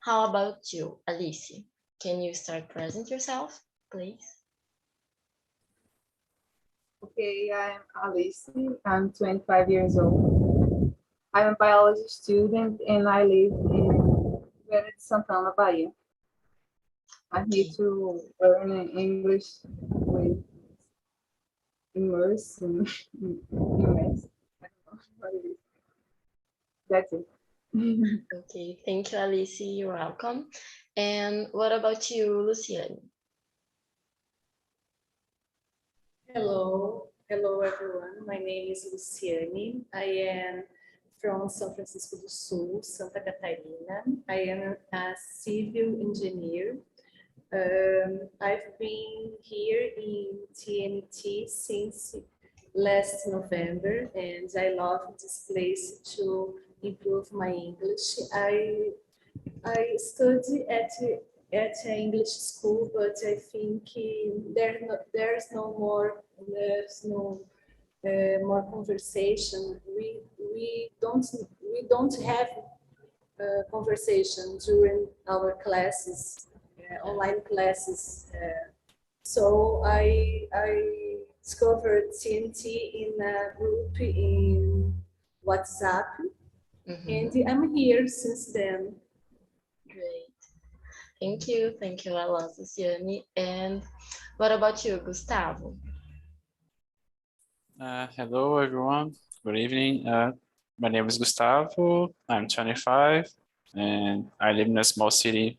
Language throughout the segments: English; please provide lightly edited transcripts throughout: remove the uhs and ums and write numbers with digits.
how about you, Alice? Can you start present yourself, please? Okay, I'm Alice. I'm 25 years old. I'm a biology student and I live in Feira de Santana, Bahia. I'm here to learn English with Imersão. Imersão. I don't know what it is. That's it. Okay, thank you, Alice. You're welcome. And what about you, Luciane? Hello everyone. My name is Luciane. I am from São Francisco do Sul, Santa Catarina. I am a civil engineer. I've been here in TNT since last November, and I love this place to improve my English. I study at an English school, but I think there's no more conversation. We don't have conversation during our classes, online classes. So I discovered TNT in a group in WhatsApp, and I'm here since then. Great. Thank you a lot, Luciane. And what about you, Gustavo? Hello, everyone. Good evening. My name is Gustavo. I'm 25, and I live in a small city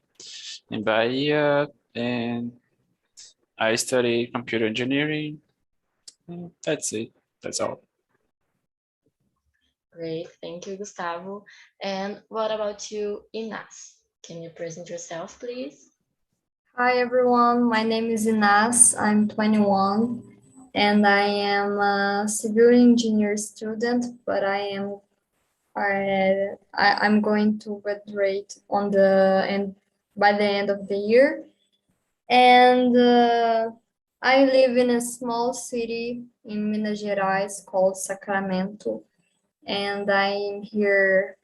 in Bahia, and I study computer engineering. That's it. That's all. Great. Thank you, Gustavo. And what about you, Inas? Can you present yourself, please? Hi, everyone. My name is Inas. I'm 21, and I am a civil engineer student, but I'm going to graduate by the end of the year. And I live in a small city in Minas Gerais called Sacramento, and I'm here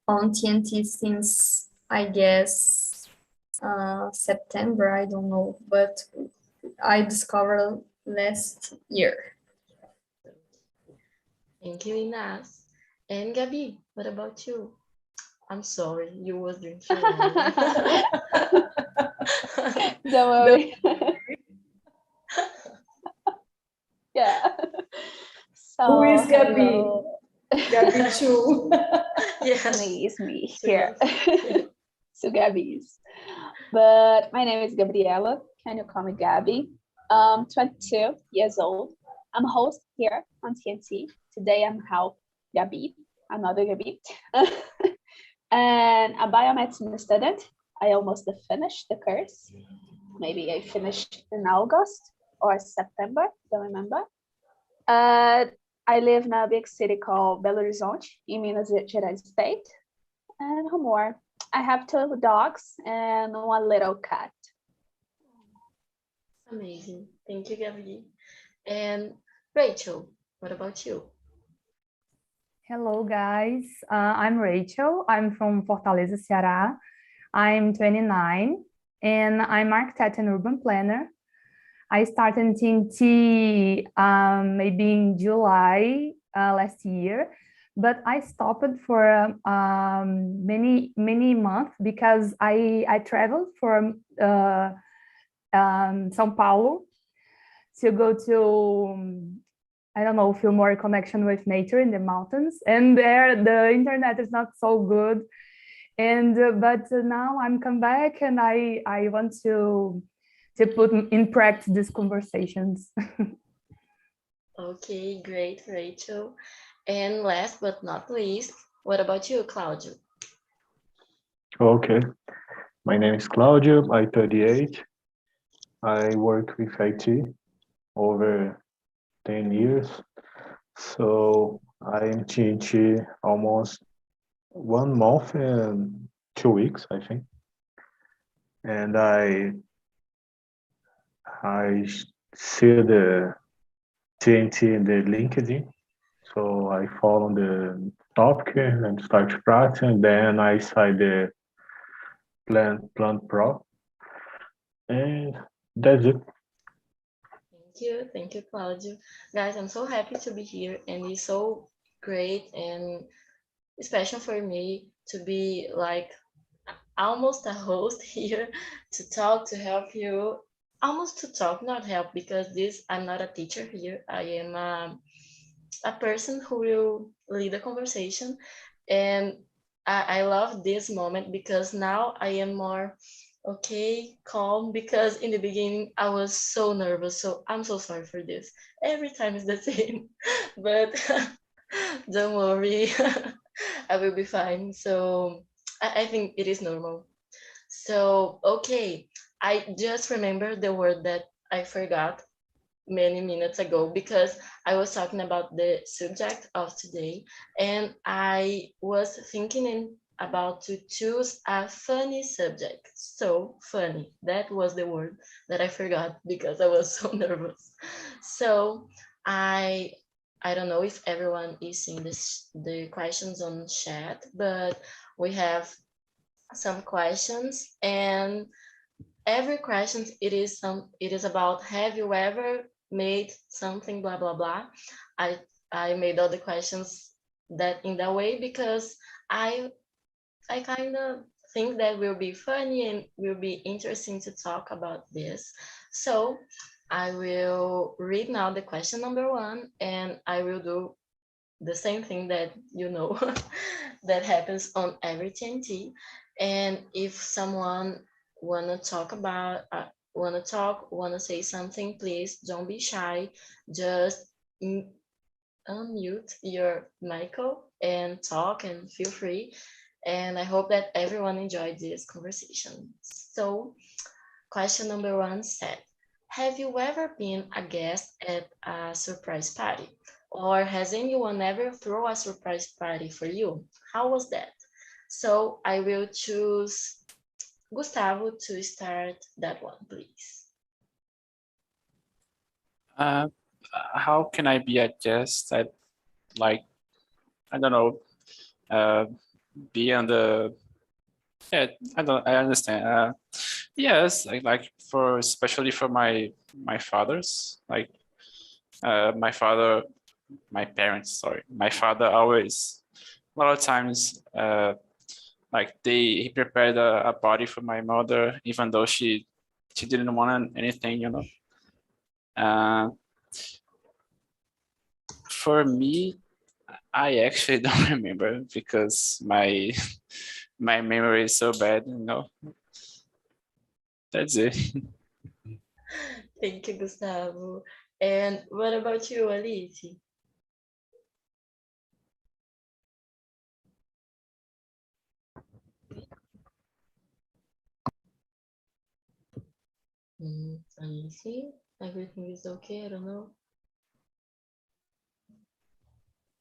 on TNT since, I guess, September, I don't know, but I discovered last year. Thank you, Inas. And Gabi, what about you? I'm sorry, you was drinking wine. Don't worry. Yeah. So, who is Gabi? Gabi too. Yes. It's me here. So Gabby's. But my name is Gabriela. Can you call me Gabby? 22 years old. I'm a host here on TNT. Today I'm help Gabi, another Gabi. And a biomedicine student. I almost finished the course. Maybe I finished in August or September, don't remember. I live in a big city called Belo Horizonte in Minas Gerais state. And who more? I have 2 dogs and 1 little cat. Amazing. Thank you, Gabi. And Rachel, what about you? Hello, guys. I'm Rachel. I'm from Fortaleza, Ceará. I'm 29, and I'm architect and urban planner. I started TNT maybe in July last year, but I stopped for many months because I traveled from São Paulo to go to, I don't know, feel more connection with nature in the mountains. And there the internet is not so good. And but now I'm come back and I want to put in practice these conversations. Okay, great, Rachel. And last but not least, what about you, Claudio? Okay, my name is Claudio. I'm 38. I work with IT over 10 years. So I'm TNT almost 1 month and 2 weeks, I think. And I see the TNT in the LinkedIn. So I follow topic and start to practice, and then I signed the Plan Pro, and that's it. Thank you, Claudio. Guys, I'm so happy to be here, and it's so great and special for me to be like almost a host here to talk, to help you, almost to talk, not help, because this I'm not a teacher here. I am a person who will lead a conversation, and I love this moment because now I am more okay, calm, because in the beginning I was so nervous. So I'm so sorry for this. Every time is the same, but don't worry, I will be fine. So I think it is normal. So, okay, I just remember the word that I forgot many minutes ago because I was talking about the subject of today, and I was thinking about to choose a funny subject. So funny, that was the word that I forgot because I was so nervous. So I I don't know if everyone is seeing the questions on chat, but we have some questions, and every question it is about, have you ever made something blah blah blah. I made all the questions that in that way because i I kind of think that will be funny and will be interesting to talk about this. So I will read now the question number one, and I will do the same thing that that happens on every TNT. And if someone wanna talk about wanna say something, please don't be shy. Just unmute your micro and talk and feel free. And I hope that everyone enjoyed this conversation. So question number one said, have you ever been a guest at a surprise party? Or has anyone ever thrown a surprise party for you? How was that? So I will choose Gustavo to start that one, please. How can I be a guest at, like, I don't know, be on the, yeah, I understand. Yes, like for, especially for my fathers, like my parents, sorry, my father always, a lot of times, like he prepared a party for my mother, even though she didn't want anything, Uh, for me, I actually don't remember because my my memory is so bad. That's it. Thank you, Gustavo. And what about you, Alice? Alice, everything is okay? I don't know.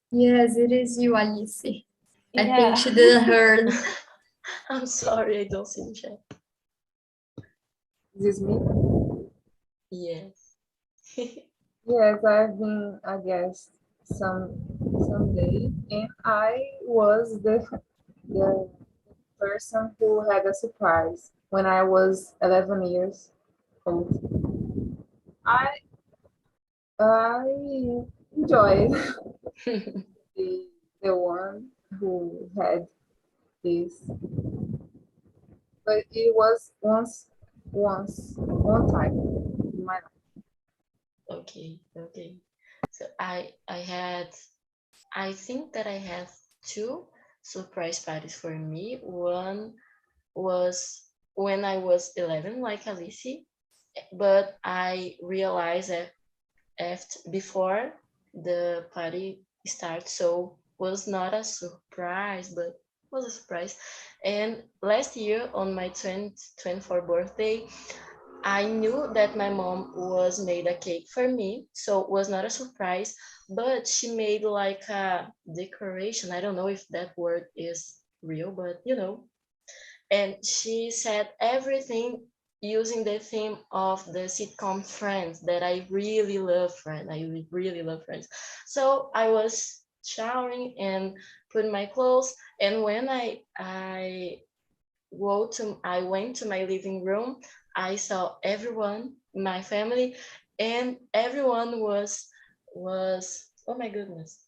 Yes, it is you, Alice. I Yeah. think she didn't heard. I'm sorry, I don't see the chat. Is this me? Yes. Yes, I've been a guest someday, and I was the person who had a surprise when I was 11 years old. I I enjoyed the one who had this, but it was one time in my life. Okay. So I think that I had two surprise parties for me. One was when I was 11, like Alice, but I realized that before the party starts, so was not a surprise, but was a surprise. And last year on my 24th birthday, I knew that my mom was made a cake for me, so it was not a surprise, but she made like a decoration. I don't know if that word is real, but and she said everything using the theme of the sitcom Friends, that I really love Friends. I really love Friends. So I was showering and put my clothes. And when I went to my living room, I saw everyone, my family, and everyone was oh my goodness.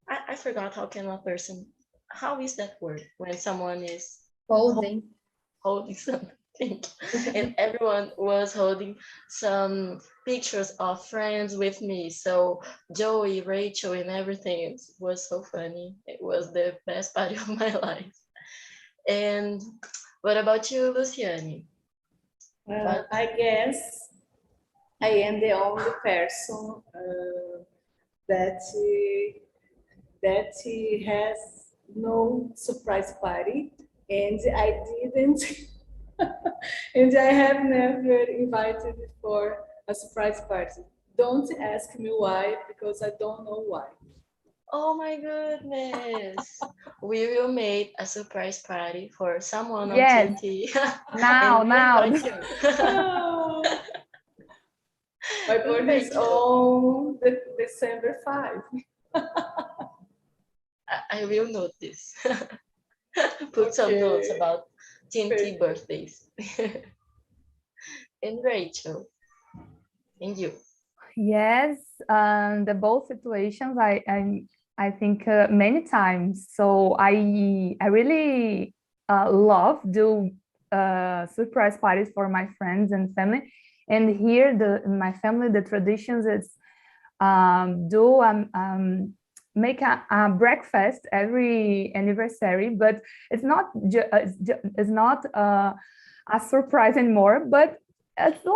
I forgot how can a person how is that word when someone is Holding. holding something and everyone was holding some pictures of friends with me. So Joey, Rachel, and everything, it was so funny. It was the best party of my life. And what about you, Luciane? Well, I guess I am the only person that that has no surprise party, and I didn't, and I have never invited for a surprise party. Don't ask me why, because I don't know why. Oh my goodness. We will make a surprise party for someone on Yes, TNT. now, And we now. invite you. Oh, my birthday is Rachel, on December 5. I will note this. Put some notes Okay. about TNT Perfect. birthdays. And Rachel, and you. Yes, the both situations I think many times. So I really love do surprise parties for my friends and family. And here in my family the traditions is do make a breakfast every anniversary, but it's not it's not a surprise anymore, but it's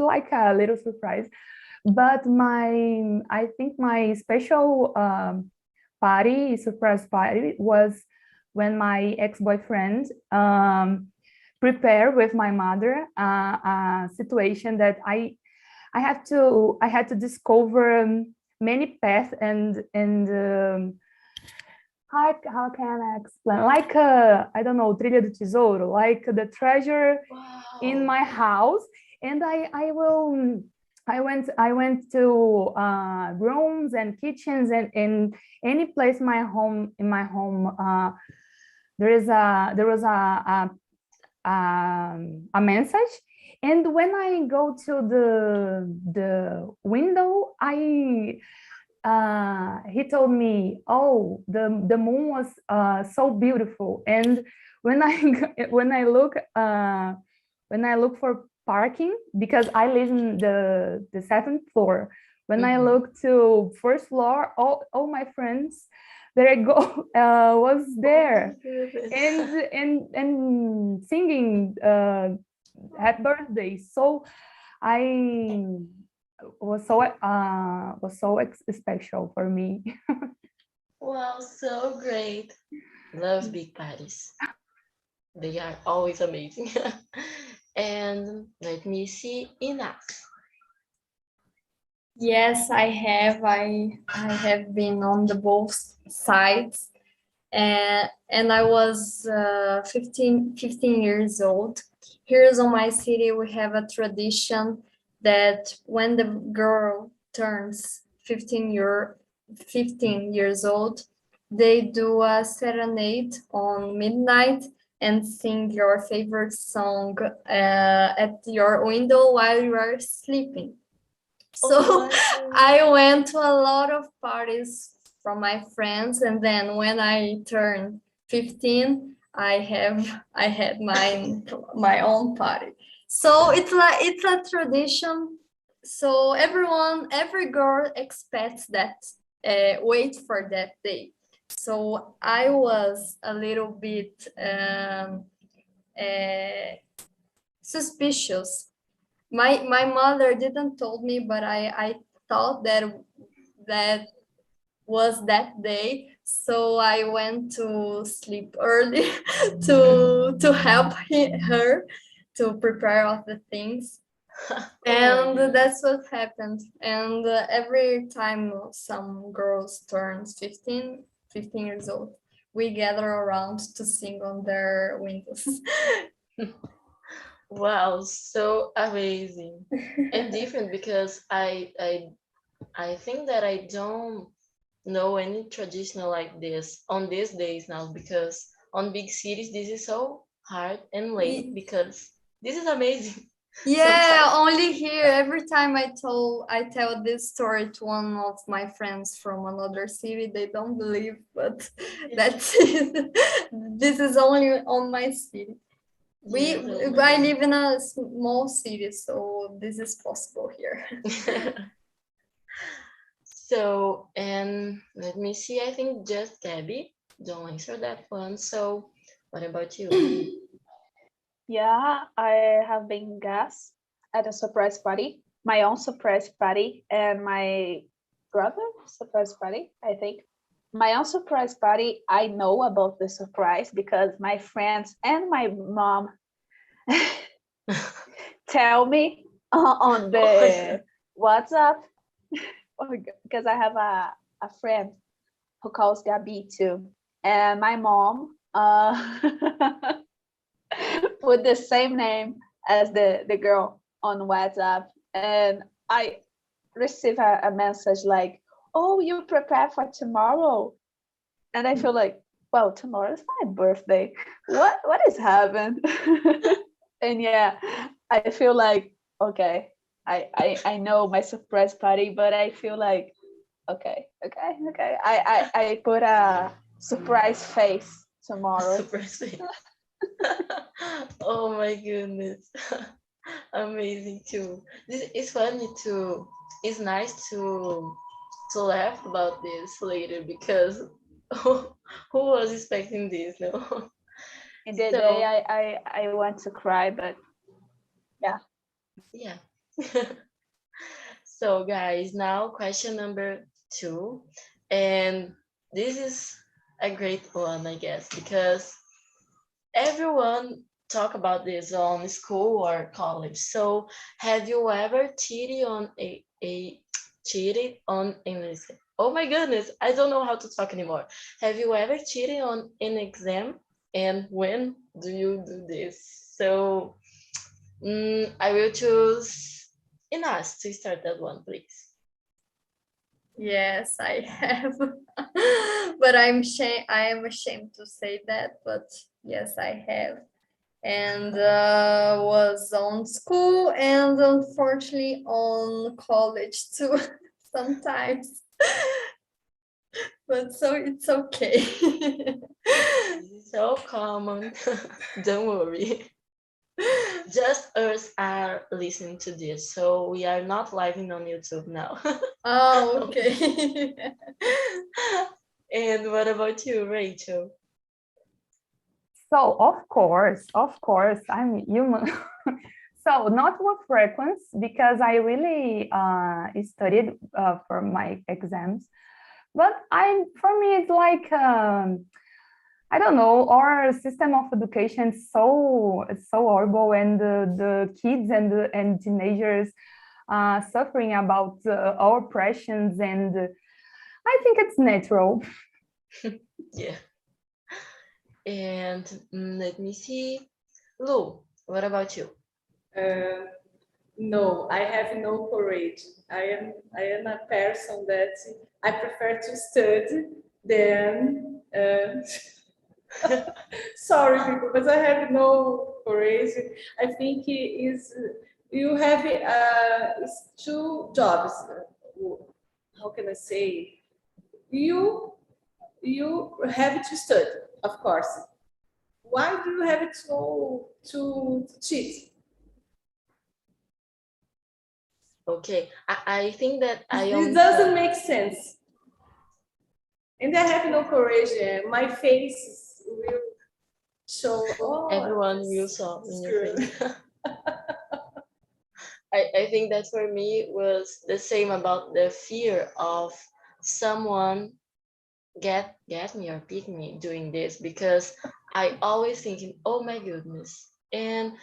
like a little surprise. But I think my special surprise party was when my ex-boyfriend prepared with my mother a situation that I had to discover many paths and how can I explain? Like I don't know, trilha do tesouro, like the treasure in my house, and I went to rooms and kitchens and in any place in my home. There was a message, and when I go to the window, he told me, "Oh, the moon was so beautiful." And when I when I look for parking, because I live in the seventh floor, when I look to first floor, all my friends, there I go, was there, and singing happy birthday. So I was so special for me. Wow, so great. Love big parties. They are always amazing. And let me see, Ina. Yes, I have. I have been on the both sides, and I was 15 years old. Here's on my city, we have a tradition that when the girl turns 15 years old, they do a serenade on midnight and sing your favorite song at your window while you are sleeping. So I went to a lot of parties from my friends, and then when I turned 15, I had my own party. So it's a tradition. So every girl expects that, wait for that day. So I was a little bit suspicious. My mother didn't told me, but I thought that was that day. So I went to sleep early to help her to prepare all the things. And that's what happened. And every time some girls turns 15 years old, we gather around to sing on their windows. Wow, so amazing and different because I think that I don't know any traditional like this on these days now, because on big cities this is so hard and late, because this is amazing. Yeah, only here. Every time I tell this story to one of my friends from another city, they don't believe, but that's it. This is only on my city. Yes, oh my I God. live in a small city, so this is possible here. So, and let me see, I think just Gabby, don't answer that one. So, what about you? Yeah, I have been guest at a surprise party, my own surprise party, and my brother's surprise party, I think. My own surprise party, I know about the surprise because my friends and my mom tell me on Oh my the God. WhatsApp because I have a friend who calls Gabi too. And my mom put the same name as the girl on WhatsApp. And I receive a message like, oh, you prepare for tomorrow. And I feel like, well, tomorrow is my birthday. What is happened? And yeah, I feel like, okay, I know my surprise party, but I feel like, okay. I put a surprise face tomorrow. Surprise me. Oh my goodness. Amazing too. This is funny too. It's nice to laugh about this later, because who was expecting this, no? In the day, So I want to cry, but yeah. yeah. So guys, now question number 2. And this is a great one, I guess, because everyone talk about this on school or college. So have you ever cheated on a cheated on English? Oh my goodness, I don't know how to talk anymore. Have you ever cheated on an exam, and when do you do this? So I will choose Inas to start that one, please. Yes, I have. But I am ashamed to say that, but yes, I have. And was on school and unfortunately on college too sometimes. But so it's okay. This is so common. Don't worry. Just us are listening to this, so we are not live on YouTube now. Oh, okay. And what about you, Rachel? So of course, I'm human. So not with frequency because I really studied for my exams, but for me it's like I don't know, our system of education is so horrible, and the kids and teenagers suffering about our oppressions, and I think it's natural. Yeah. And let me see. Lou, what about you? No, I have no courage. I am a person that I prefer to study than sorry people, but I have no courage. I think it is you have it's two jobs. How can I say? You have to study, of course. Why do you have to cheat? Okay, I think that I It am. doesn't make sense. And I have no courage. My face will show. Oh, Everyone will saw in your face. I think that for me was the same, about the fear of someone get me or pick me doing this, because I always thinking, oh my goodness, and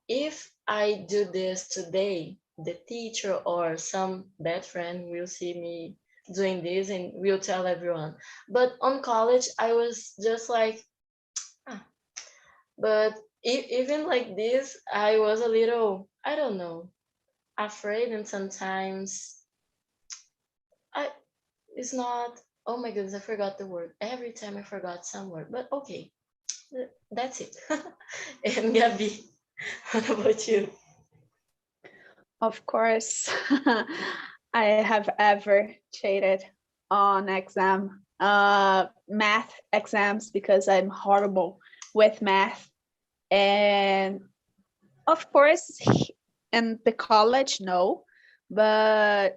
if I do this today, the teacher or some bad friend will see me doing this and will tell everyone. But on college, I was just like, ah. But even like this, I was a little, I don't know, afraid, and sometimes I it's not Oh my goodness, I forgot the word. Every time I forgot some word, but okay, that's it. And Gabby, what about you? Of course, I have ever cheated on math exams because I'm horrible with math. And of course, in the college, no, but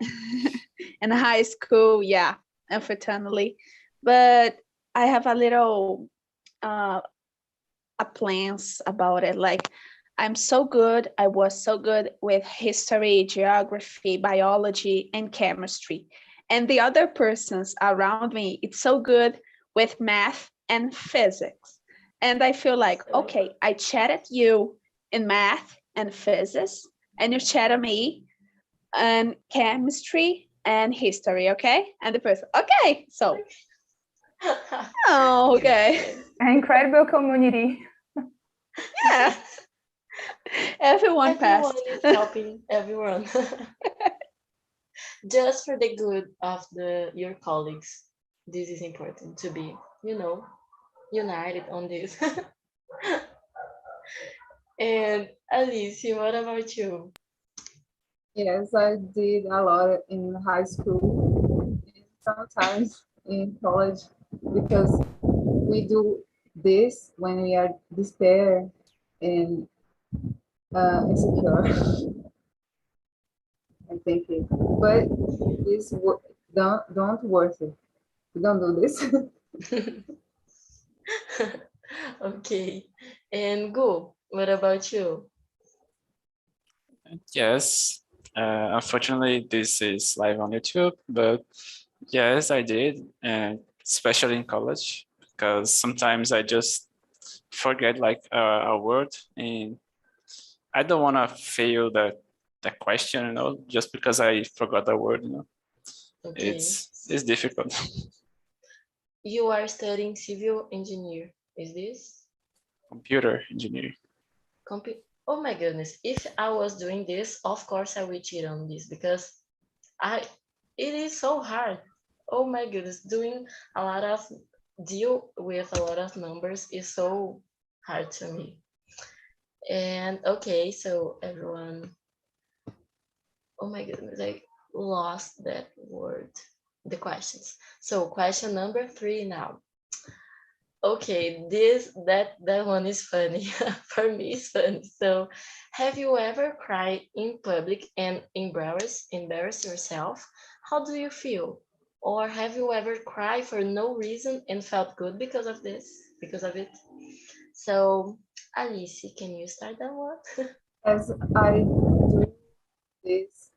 in high school, yeah, unfortunately. But I have a little a plans about it. Like I was so good with history, geography, biology, and chemistry. And the other persons around me, it's so good with math and physics. And I feel like, okay, I chatted you in math and physics, and you chatted me in chemistry and history, okay? And the person, okay, so, oh, okay. Incredible community. Yeah. Everyone passed. Everyone is helping everyone. Just for the good of your colleagues. This is important to be, united on this. And Alice, what about you? Yes, I did a lot in high school and sometimes in college because we do this when we are despair and insecure. I think it, but this don't worth it. We don't do this. Okay. And go. What about you? Yes. Unfortunately, this is live on YouTube, but yes, I did, and especially in college, because sometimes I just forget like a word, and I don't want to fail the question, just because I forgot a word. Okay. It's difficult. You are studying civil engineer. Is this? Computer engineering. Oh my goodness. If I was doing this, of course I would cheat on this because it is so hard. Oh my goodness. Deal with a lot of numbers is so hard to me. And okay, so everyone, oh my goodness, I lost that word. The questions. So question number 3 now. Okay, that one is funny. For me, it's funny. So, have you ever cried in public and embarrassed yourself? How do you feel? Or have you ever cried for no reason and felt good because of it? So, Alice, can you start that one? As this,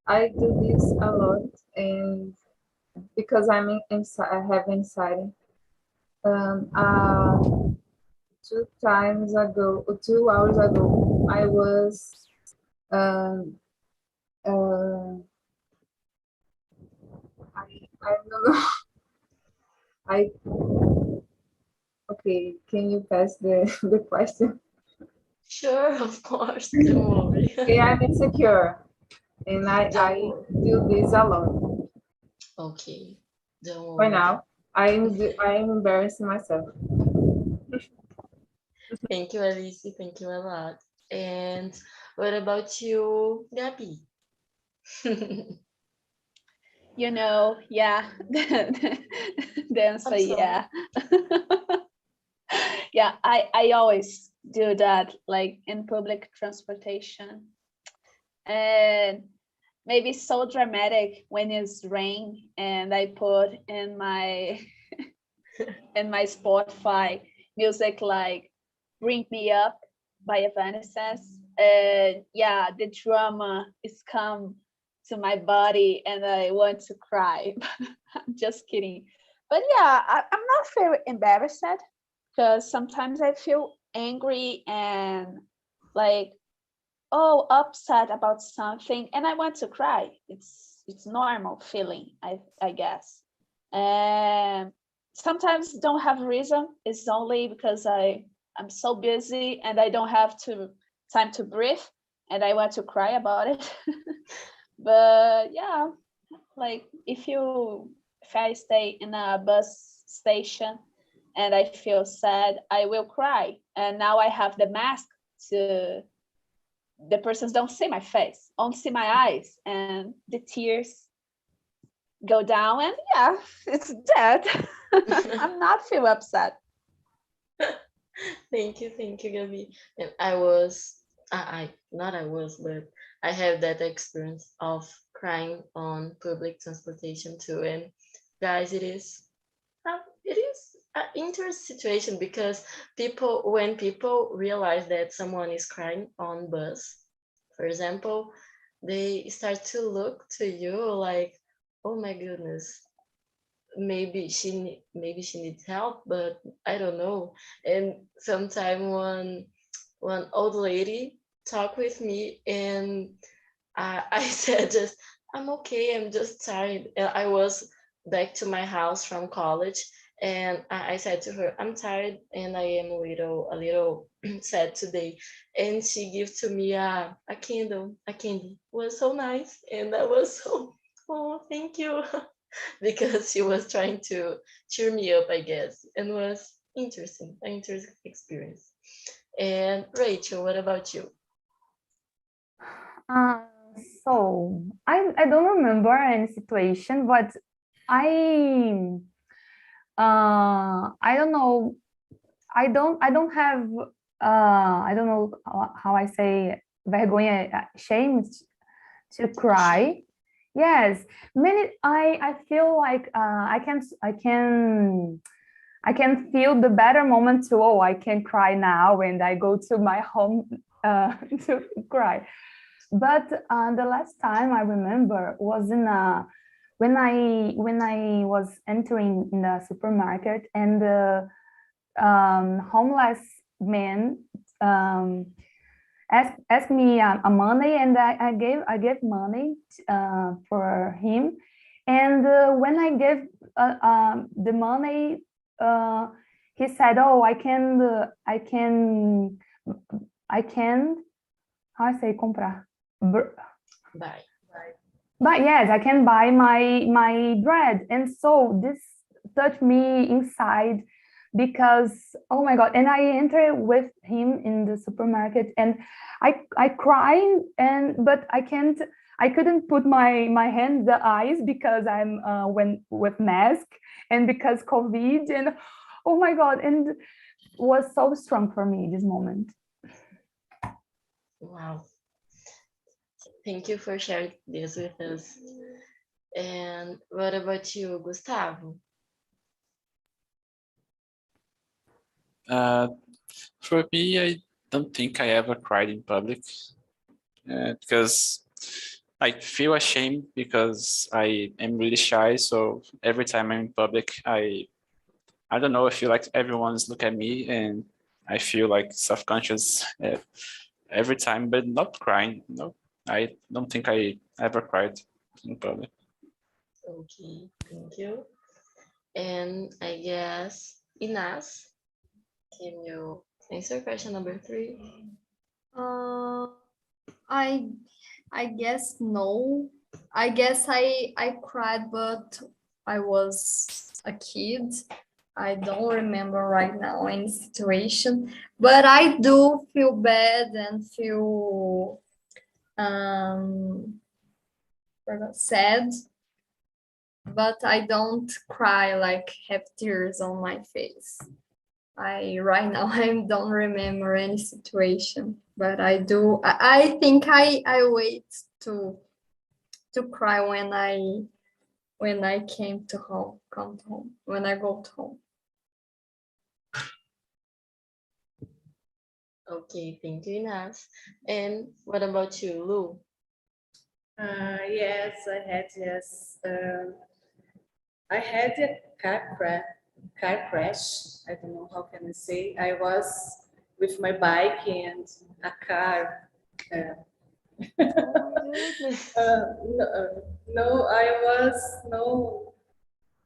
I do this a lot, and because inside, I have anxiety. Um, uh, 2 hours ago, I was um, uh, I don't know. I Okay. Can you pass the the question? Sure, of course. Don't worry. Okay, I'm insecure, and Don't I worry. do this a lot. Okay, don't Right worry. now, I'm embarrassing myself. Thank you, Alice. Thank you a lot. And what about you, Gabby? Yeah, the answer, I'm sorry. yeah. Yeah, I always do that, like in public transportation. And maybe so dramatic when it's rain and I put in my in my Spotify music like Bring Me Up by Evanescence. And yeah, the drama is come to my body and I want to cry. I'm just kidding. But yeah, I'm not very embarrassed because sometimes I feel angry and like, oh, upset about something and I want to cry. It's normal feeling, I guess. And sometimes don't have a reason. It's only because I'm so busy and I don't have time to breathe and I want to cry about it. But yeah, like if you if I stay in a bus station and I feel sad, I will cry. And now I have the mask to, the persons don't see my face, only see my eyes, and the tears go down, and yeah, it's dead. I'm not feel upset. Thank you, Gabi. And I was, not I was, but I have that experience of crying on public transportation too. And guys, it is an interesting situation because when people realize that someone is crying on bus, for example, they start to look to you like, oh my goodness, maybe she needs help, but I don't know. And sometime one old lady talked with me, and I said just, I'm okay, I'm just tired. And I was back to my house from college, and I said to her, I'm tired and I am a little sad today. And she gave to me a candle, a candy. It was so nice, and I was so, oh, thank you. Because she was trying to cheer me up, I guess, and was interesting, an interesting experience. And Rachel, what about you? Uh, so I don't remember any situation, but I don't know. I don't have I don't know how I say vergonha, shame to cry. Yes, many I feel like I can feel the better moment to, oh, I can cry now when I go to my home to cry. But the last time I remember was in when I was entering in the supermarket, and the homeless man asked me a money, and I gave money for him. And when I gave the money, he said, "Oh, I can, how I say comprar." Bye. But yes, I can buy my bread. And so this touched me inside, because, oh my God. And I entered with him in the supermarket, and I cried, but I couldn't put my hand in the eyes because I'm with mask, and because COVID, and oh my God, and was so strong for me this moment. Wow. Thank you for sharing this with us. And what about you, Gustavo? For me, I don't think I ever cried in public because I feel ashamed because I am really shy. So every time I'm in public, I don't know, I feel like everyone's look at me, and I feel like self-conscious every time, but not crying. No, I don't think I ever cried in public. Okay, thank you. And I guess Inas, can you answer question number 3? I guess no. I guess I cried, but I was a kid. I don't remember right now any situation, but I do feel bad and feel sad, but I don't cry, like have tears on my face. Right now I don't remember any situation, but I do. I think I wait to cry when I come home, when I go to home. Okay, thank you, Inas. And what about you, Lu? Yes, I had, yes. I had a car crash. I don't know how can I say. I was with my bike and a car. No, I was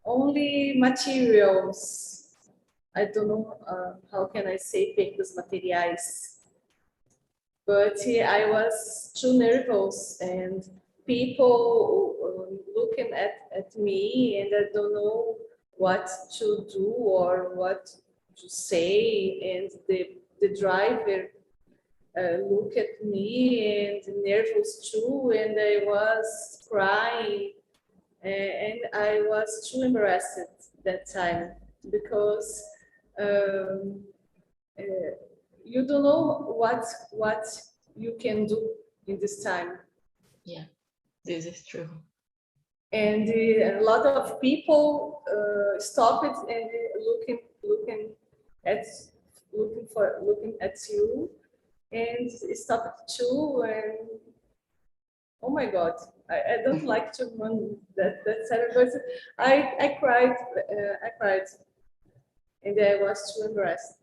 only materials. I don't know how can I say pequenos materiais. But I was too nervous, and people looking at me, and I don't know what to do or what to say, and the driver looked at me and nervous too, and I was crying, and I was too embarrassed that time because you don't know what you can do in this time. Yeah, this is true. And a lot of people stopped and looking at looking at you, and stopped too. And oh my God, I don't like to run that side, but I cried, and I was too embarrassed.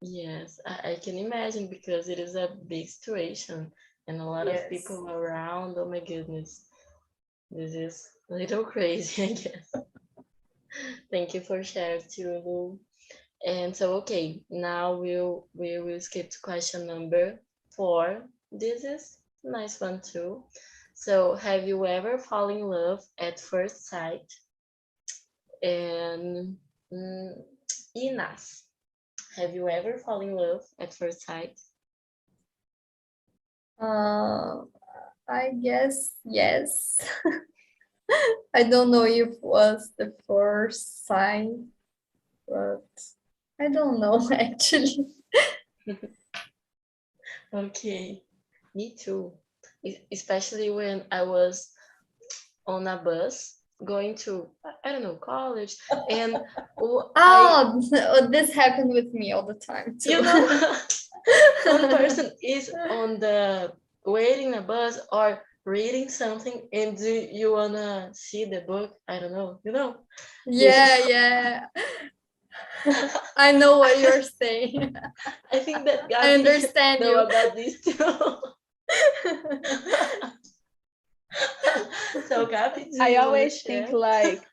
Yes, I can imagine because it is a big situation and a lot of Yes. people around. Oh my goodness. This is a little crazy, I guess. Thank you for sharing too, Lu. And so, okay, now we will skip to question number 4. This is a nice one too. So, have you ever fallen in love at first sight? And Inas, have you ever fallen in love at first sight? I guess yes. I don't know if it was the first sign, but I don't know actually. Okay, me too. Especially when I was on a bus going to, I don't know, college, and This happened with me all the time too. you know, one person is on the waiting a bus or reading something, and do you wanna see the book? I don't know, you know. Yeah. I know what you're saying. I think that I Gabi understand know you. about this too. So Gabi, do I you wanna always share? think like,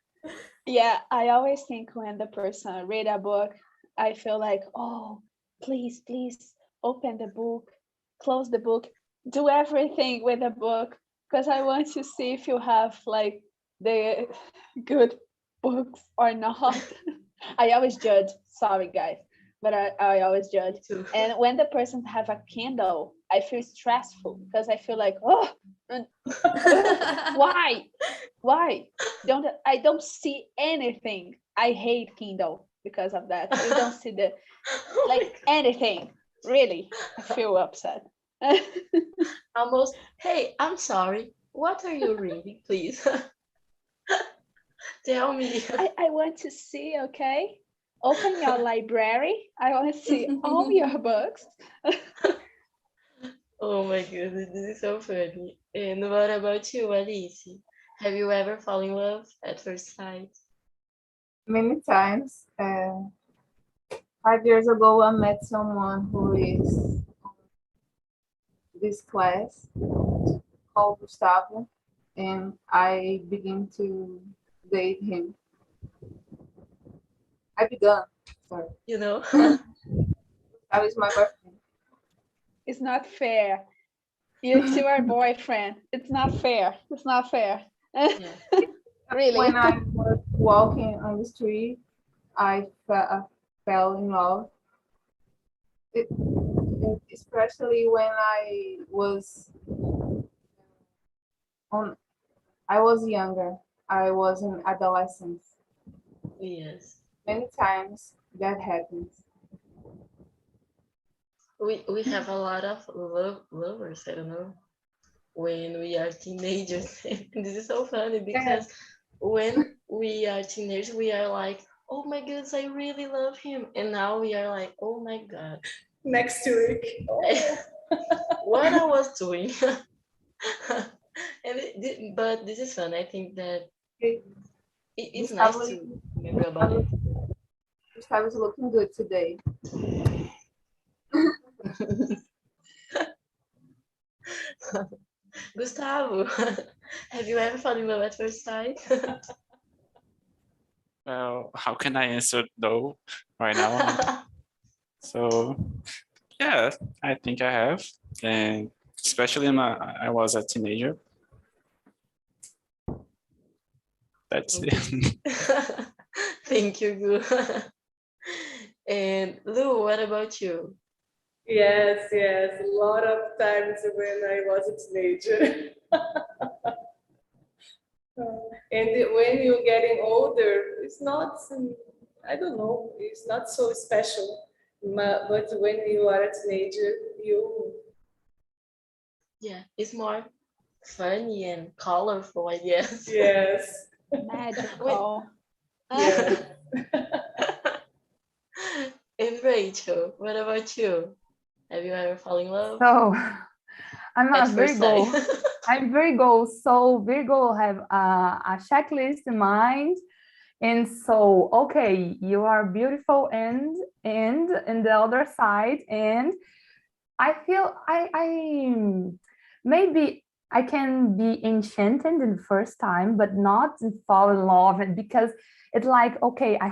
yeah, I always think when the person read a book, I feel like, oh, please open the book, close the book, do everything with the book, because I want to see if you have like the good books or not. I always judge. Sorry, guys, but I always judge. Too. And when the person have a Kindle, I feel stressful because I feel like, oh, why? I don't see anything. I hate Kindle because of that. You don't see the like anything. Really, I feel upset. Almost. Hey, I'm sorry. What are you reading, please? Tell me. I want to see. Okay, open your library. I want to see all your books. Oh my goodness, this is so funny. And what about you, Alice? Have you ever fallen in love at first sight? Many times. 5 years ago, I met someone who is this class called Gustavo, and I began to date him. I began. Sorry, You know? I was my boyfriend. It's not fair. You two are boyfriend. It's not fair. It's not fair. Yeah. Really. When I was walking on the street, I fell in love. Especially when I was younger. I was an adolescent. Yes. Many times that happens. We have a lot of lovers, I don't know, when we are teenagers. This is so funny because when we are teenagers, we are like, oh my goodness, I really love him. And now we are like, oh my God. Next week. What I was doing. But this is fun. I think that it's nice to remember about it. Gustavo is looking good today. Gustavo, have you ever fallen in love at first sight? Well, how can I answer no right now? So yeah, I think I have, and especially I was a teenager, That's Okay. it. Thank you, Gu. And Lou, what about you? Yes, yes. A lot of times when I was a teenager. And when you're getting older, it's not, I don't know, it's not so special. But when you are a teenager, you, Yeah, it's more funny and colorful, I guess. yes, Magical. yes. And Rachel, what about you? Have you ever fallen in love So I'm at a first Virgo. sight? I'm Virgo, so Virgo have a checklist in mind. And so, okay, you are beautiful and the other side. And I feel I maybe I can be enchanted in the first time, but not fall in love. And because it's like, okay, I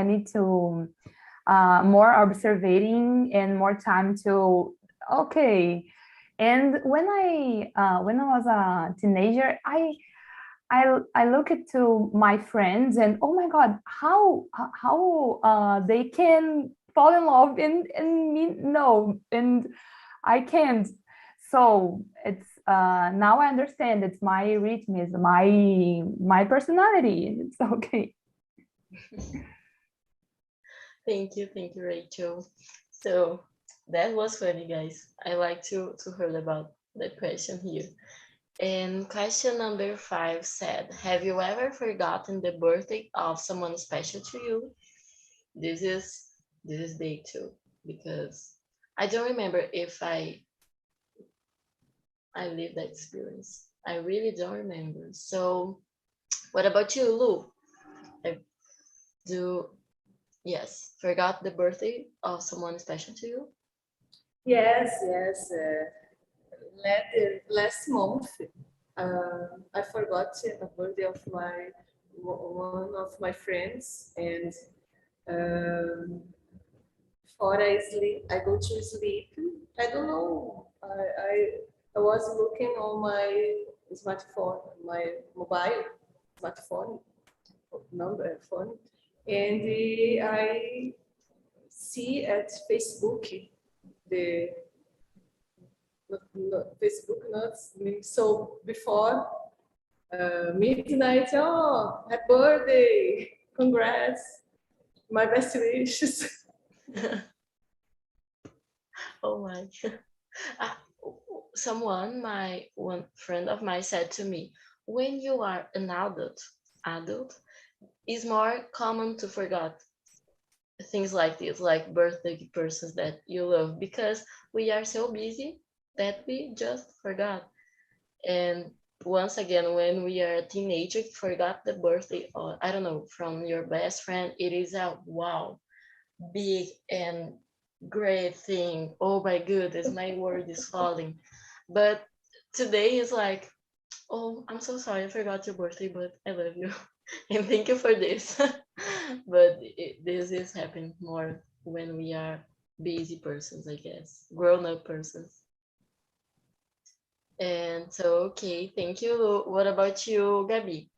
need to more observing and more time to, okay. And when I was a teenager, I look at to my friends and oh my God, how they can fall in love and me no, and I can't. So it's now I understand it's my rhythm, is my personality, and it's okay. Thank you, Rachel. So that was funny, guys. I like to hear about the question here. And question number 5 said, have you ever forgotten the birthday of someone special to you? This is day 2 because I don't remember if I lived that experience. I really don't remember. So what about you, Lou? I do yes, forgot the birthday of someone special to you? Yes, yes. Last month, I forgot the birthday of one of my friends, and um, before I go to sleep. I don't know. I was looking on my smartphone, my mobile smartphone number phone, and I see at Facebook the Facebook notes. So before midnight, oh, happy birthday, congrats, my best wishes. Oh my. Ah, one friend of mine said to me, when you are an adult, it's more common to forget things like this, like birthday persons that you love, because we are so busy that we just forgot. And once again, when we are a teenager, forgot the birthday, or I don't know, from your best friend, it is a wow, big and great thing. Oh my goodness, my word is falling. But today is like, oh, I'm so sorry, I forgot your birthday, but I love you. And thank you for this. But this is happening more when we are busy persons, I guess, grown up persons. And so, okay, thank you, Lu. What about you, Gabi?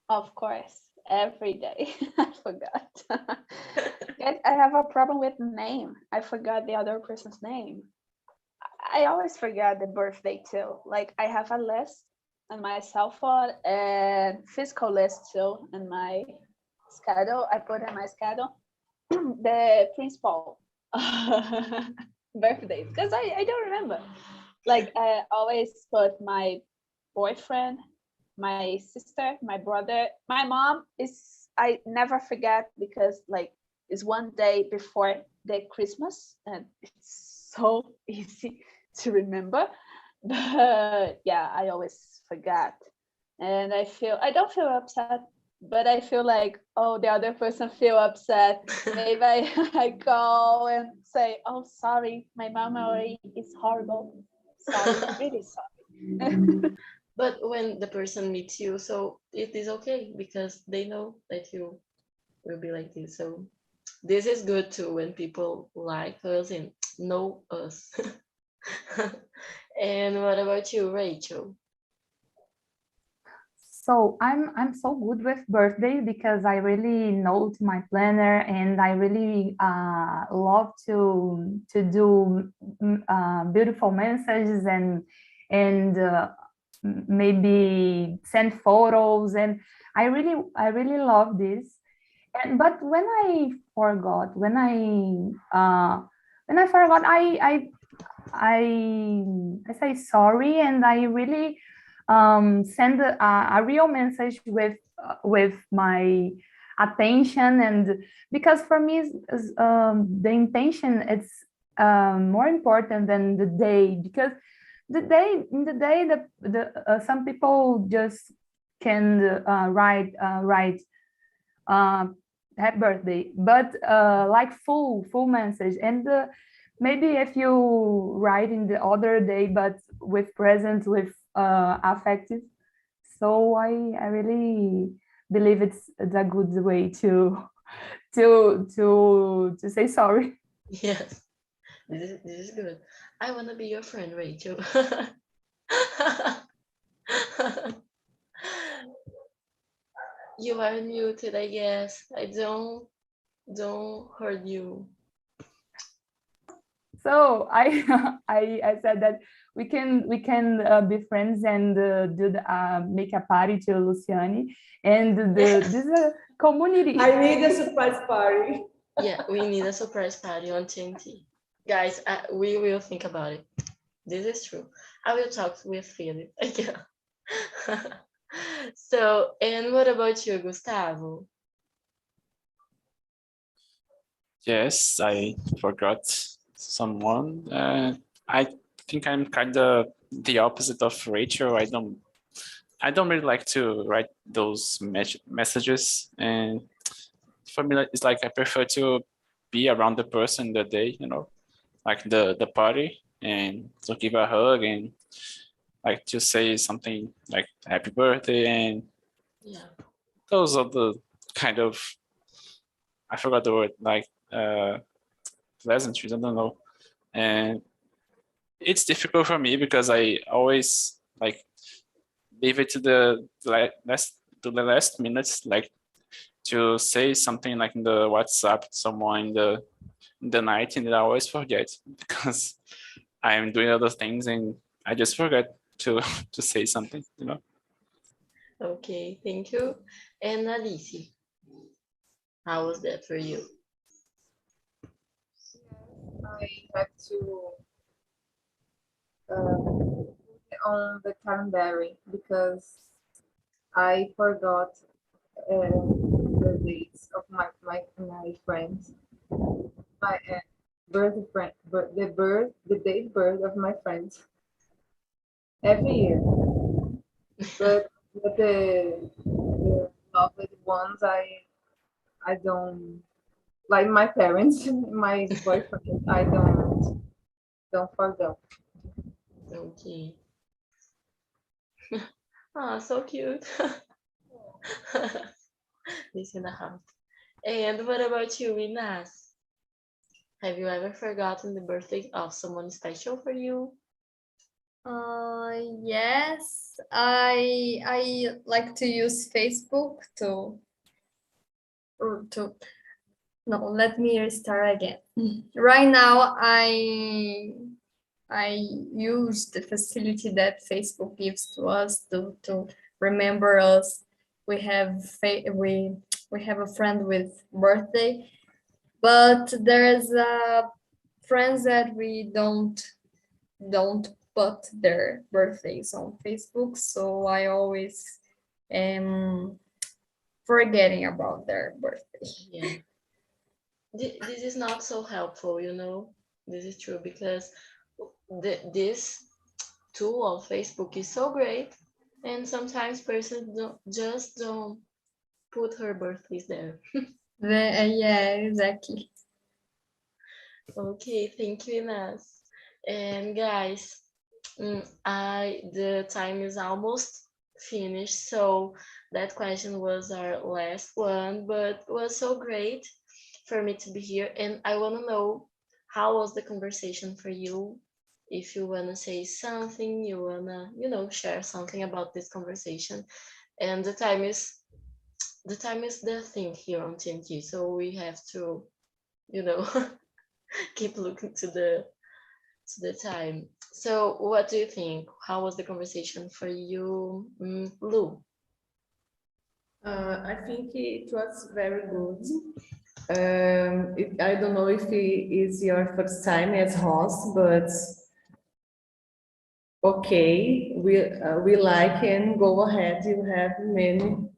Of course, every day. I forgot. I have a problem with name. I forgot the other person's name. I always forget the birthday too. Like I have a list on my cell phone and physical list too in my schedule. I put in my schedule the principal birthdays because I don't remember. Like I always put my boyfriend, my sister, my brother, my mom is I never forget because like it's one day before the Christmas and it's so easy to remember. But yeah, I always forget. And I don't feel upset, but I feel like, oh, the other person feel upset. Maybe I call and say, oh, sorry, my memory is horrible. Sorry, really sorry. But when the person meets you, so it is okay because they know that you will be like this. So this is good too when people like us and know us. And what about you, Rachel? So I'm so good with birthdays because I really note my planner, and I really love to do beautiful messages and maybe send photos, and I really love this. And but when I forgot, I say sorry, and I really send a real message with my attention, and because for me the intention, it's more important than the day, because in the day some people just can write happy birthday, but like full message, and maybe if you write in the other day, but with presents, with affective. So I really believe it's a good way to say sorry. Yes, this is good. I want to be your friend, Rachel. You are muted, I guess. I don't heard you. So I I said that we can be friends and make a party to Luciani, and this is a community. I need a surprise party. Yeah, we need a surprise party on TNT. Guys, we will think about it. This is true. I will talk with Philip. Yeah. So, and what about you, Gustavo? Yes, I forgot someone. I think I'm kind of the opposite of Rachel. I don't really like to write those messages, and for me, it's like I prefer to be around the person the day, like the party, and to give a hug and like to say something like happy birthday, and Yeah. those are the kind of, I forgot the word, like pleasantries, I don't know. And it's difficult for me because I always like leave it to the last minutes, like to say something like in the WhatsApp to someone in the night, and I always forget because I'm doing other things and I just forget to to say something. Okay, thank you. And Alice, how was that for you? I had to put it on the calendar because I forgot the dates of my friends, my the date birth of my friends every year. But the lovely ones, I don't, like my parents, my boyfriend, I don't forget. Okay. Ah, so cute. This in the house. And what about you, Inas? Have you ever forgotten the birthday of someone special for you? Yes, I like to use Facebook to no, let me restart again. Right now, I use the facility that Facebook gives to us to remember us. We have we have a friend with birthday, but there's friends that we don't put their birthdays on Facebook, so I always am forgetting about their birthday. Yeah. This is not so helpful, This is true because this tool of Facebook is so great, and sometimes persons don't put her birthdays there. Yeah, exactly. Okay, thank you, Ines. And guys, the time is almost finished, so that question was our last one, but it was so great for me to be here, and I want to know how was the conversation for you. If you want to say something, you want to share something about this conversation, and the time is the thing here on TNT, so we have to, you know, keep looking to the time. So what do you think? How was the conversation for you, Lou? I think it was very good. I don't know if it is your first time as host, but okay, we like and go ahead. You have many.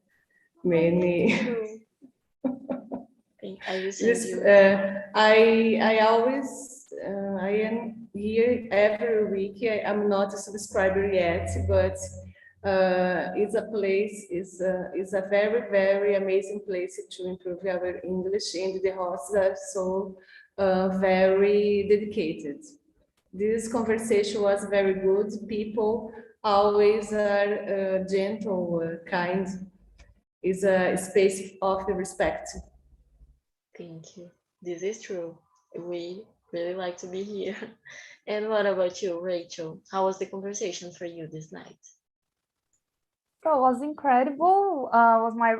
I will send This, you. I always I am here every week. I'm not a subscriber yet, but it's a place, is a very, very amazing place to improve our English, and the hosts are so very dedicated. This conversation was very good. People always are gentle, kind. Is a space of respect. Thank you. This is true. We really like to be here. And what about you, Rachel? How was the conversation for you this night? So it was incredible. Was my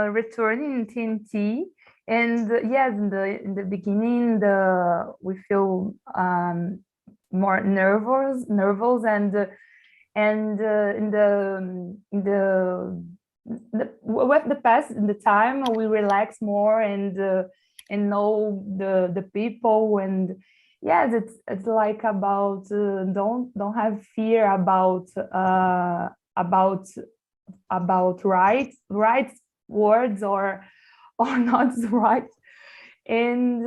return in TNT, and yes, in the beginning, we feel more nervous, and with the past, in the time, we relax more and know the people, and yes, it's like about don't have fear about right words or not right. And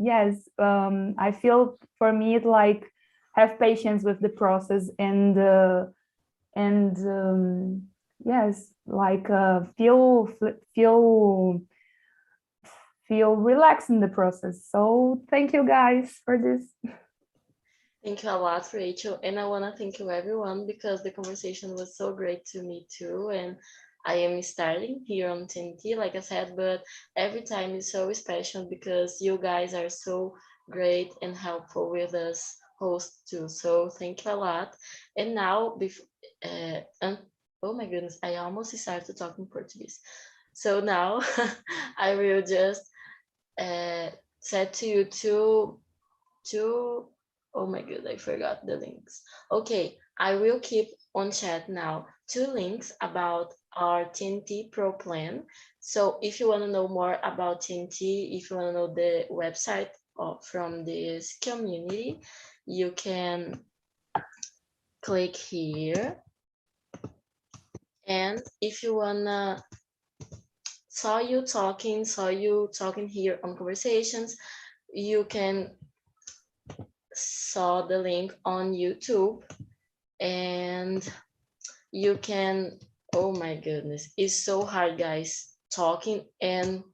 yes, I feel for me it's like have patience with the process, and yes, like feel relaxed in the process. So thank you guys for this. Thank you a lot, Rachel. And I want to thank you, everyone, because the conversation was so great to me too. And I am starting here on TNT, like I said, but every time is so special because you guys are so great and helpful with us hosts too. So thank you a lot. And now, oh my goodness, I almost started talking Portuguese. So now I will just said to you to oh my god, I forgot the links. Okay, I will keep on chat now 2 links about our TNT Pro plan. So if you want to know more about TNT, if you want to know the website from this community, you can click here. And if you wanna saw you talking here on Conversations, you can saw the link on YouTube, and you can, oh my goodness, it's so hard, guys, talking and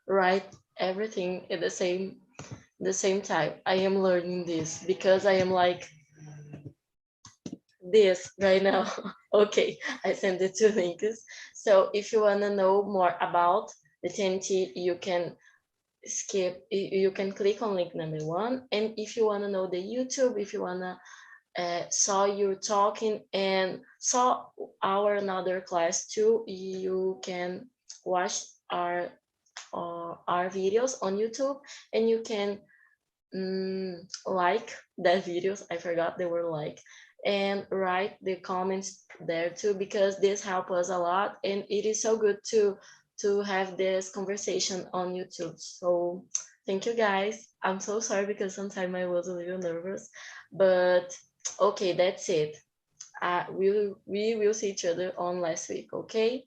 write everything at the same time. I am learning this because I am like this right now. Okay, I sent the 2 links. So if you want to know more about the TNT, you can click on link number 1. And if you want to know the YouTube, if you want to saw you talking and saw our another class too, you can watch our videos on YouTube, and you can like that videos, I forgot they were like, and write the comments there too, because this helps us a lot, and it is so good to have this conversation on YouTube. So thank you guys. I'm so sorry because sometimes I was a little nervous, but okay, that's it. We will see each other on last week, okay?